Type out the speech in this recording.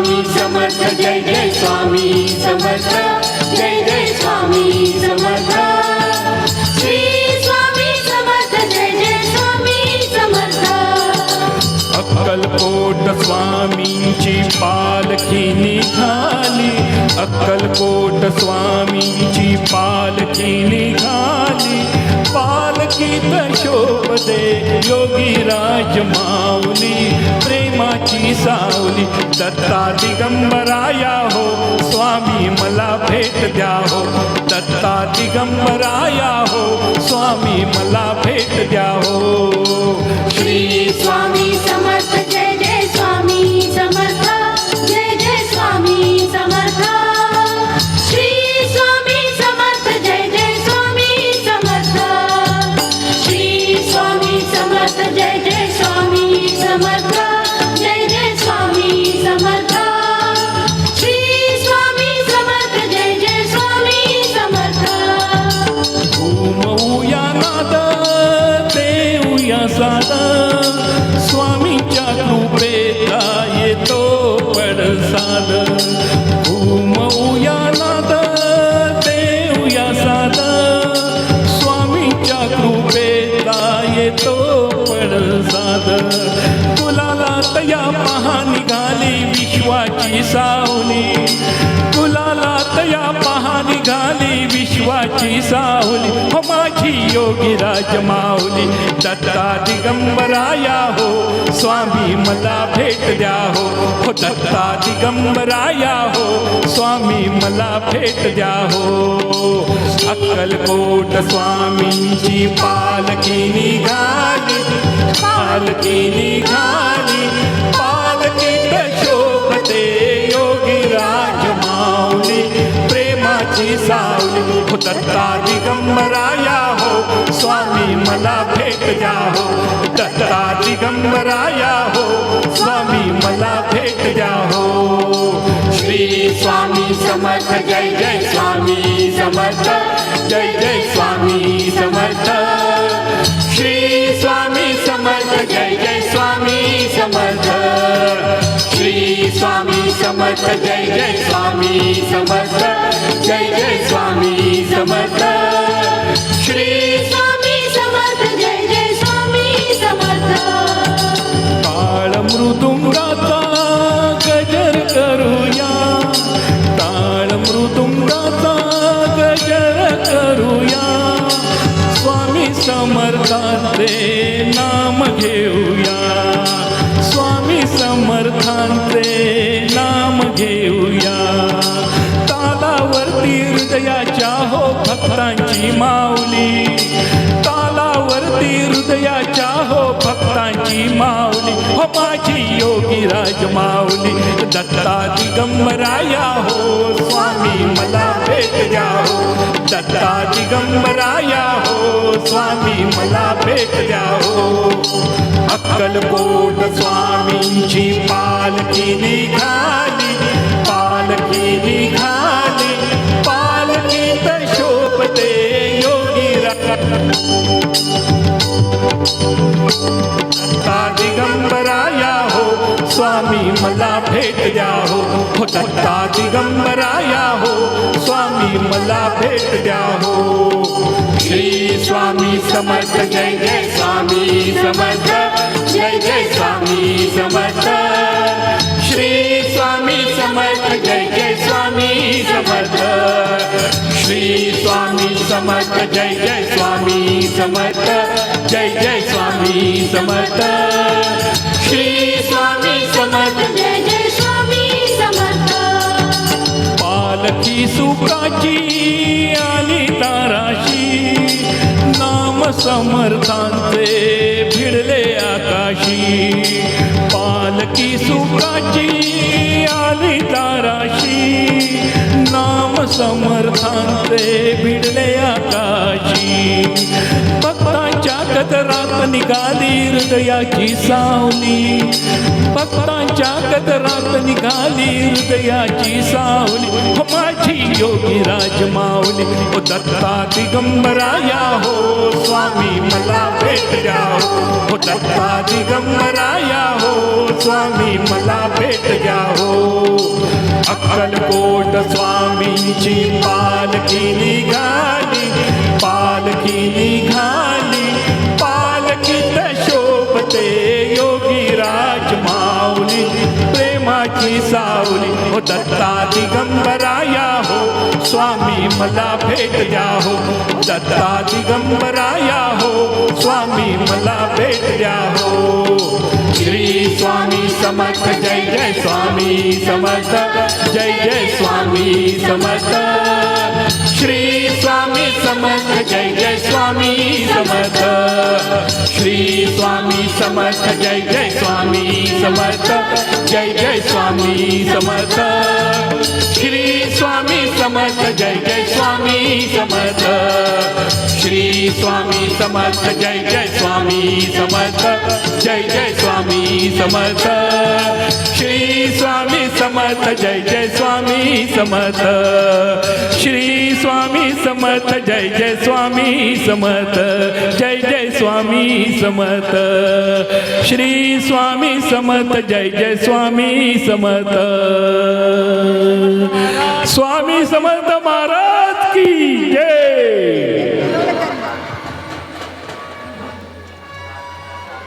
स्वामी समर्थ जय जय स्वामी समर्थ जय जय स्वामी समर्थ श्री स्वामी समर्थ जय जय स्वामी समर्थ अक्कलकोट स्वामींची पालखी निघाली अक्कलकोट स्वामींची पालखी निघाली पालखीत शोभते योगीराज माऊली प्रेमाची सावली दत्ता दिगंबराया हो स्वामी मला भेट द्या हो दत्ता दिगंबराया हो स्वामी मला भेट द्या हो श्री स्वामी समर्थ जय जय स्वामी समर्थ जय जय स्वामी समर्थ श्री स्वामी समर्थ जय जय स्वामी समर्थ श्री स्वामी समर्थ जय जय स्वामी समर्थ जय जय स्वामी समर्थ श्री स्वामी समर्थ जय जय स्वामी समर्थ घुमवूया नाद देऊया साद स्वामींच्या कृपेचा येतो पडसाद घुमवूया नाद देऊया साद स्वामींच्या कृपेचा येतो पडसाद कुलाला तया पहा निघाली विश्वाची सावली कुलाला तया पहा निघाली विश्वाची सावली हो माझी योगीराज माऊली दत्ता दिगंबराया हो स्वामी मला भेट द्या हो दत्ता दिगंबराया हो स्वामी मला भेट द्या हो अक्कलकोट स्वामींची पालखी निघाली पालखी निघाली पालखीत शोभते योगीराज माऊली प्रेमाची सावली हो दत्ता दिगंबराया हो स्वामी मला भेट द्या हो दत्ता दिगंबराया हो स्वामी मला भेट द्या हो श्री स्वामी समर्थ जय जय स्वामी समर्थ जय जय स्वामी समर्थ श्री स्वामी समर्थ जय जय स्वामी समर्थ श्री स्वामी समर्थ जय जय स्वामी समर्थ जय जय स्वामी समर्थ श्री स्वामी समर्थ जय जय स्वामी समर्थ टाळ मृदुंगाचा गजर करूया टाळ मृदुंगाचा गजर करूया स्वामी समर्थांचे नाम घेऊया स्वामी समर्थांचे नाम घेऊया तालावरती हृदयाच्या हो भक्तांची माऊली तालावरती हृदयाच्या हो भक्तांची माऊली हो माझी योगीराज माऊली दत्ता दिगंबराया हो स्वामी मला भेट द्या हो दत्ता दिगंबराया हो स्वामी मला भेट द्या हो अक्कलकोट स्वामींची पालखी निघाली पालखी निघाली पालखीत शोभते योगीराज दत्ता दिगंबराया हो स्वामी मला भेट द्या हो दत्ता दिगंबराया हो स्वामी मला भेट द्या हो श्री स्वामी समर्थ जय जय स्वामी समर्थ जय जय स्वामी समर्थ श्री स्वामी समर्थ जय जय स्वामी समर्थ श्री स्वामी समर्थ जय जय स्वामी समर्थ जय जय स्वामी समर्थ श्री स्वामी समर्थ जय जय स्वामी समर्थ पालखी सुखाची आली ताराशी नाम समर्थांचे भिडले आकाशी पालखी सुखाची आली ताराशी नाम समर्थांचे भिडले आकाशी भक्तांच्या कदरात निघाली हृदयाची सावली भक्तांच्या कदरात निघाली हृदयाची सावली हो माझी योगीराज माऊली हो दत्ता दिगंबराया हो स्वामी मला भेट द्या हो दत्ता दिगंबराया हो स्वामी मला भेट द्या हो अक्कलकोट स्वामींची पालखी निघाली, पालखी निघाली, पालखीत शोभते योगीराज माऊली, प्रेमाची सावली. हो दत्ता दिगंबराया हो, स्वामी मला भेट द्या हो. दत्ता दिगंबराया हो, स्वामी मला भेट द्या हो. श्री स्वामी समर्थ, जय जय स्वामी समर्थ, जय जय स्वामी समर्थ. श्री स्वामी समर्थ, जय जय स्वामी समर्थ. श्री स्वामी समर्थ, जय जय स्वामी समर्थ, जय जय स्वामी समर्थ. श्री स्वामी समर्थ, जय जय स्वामी समर्थ. श्री स्वामी समर्थ, जय जय स्वामी समर्थ, जय जय स्वामी समर्थ. श्री स्वामी समर्थ, जय जय स्वामी समर्थ. श्री स्वामी समर्थ, जय जय स्वामी समर्थ, जय जय स्वामी समर्थ. श्री स्वामी समर्थ, जय जय स्वामी समर्थ. स्वामी समर्थ महाराज की जय.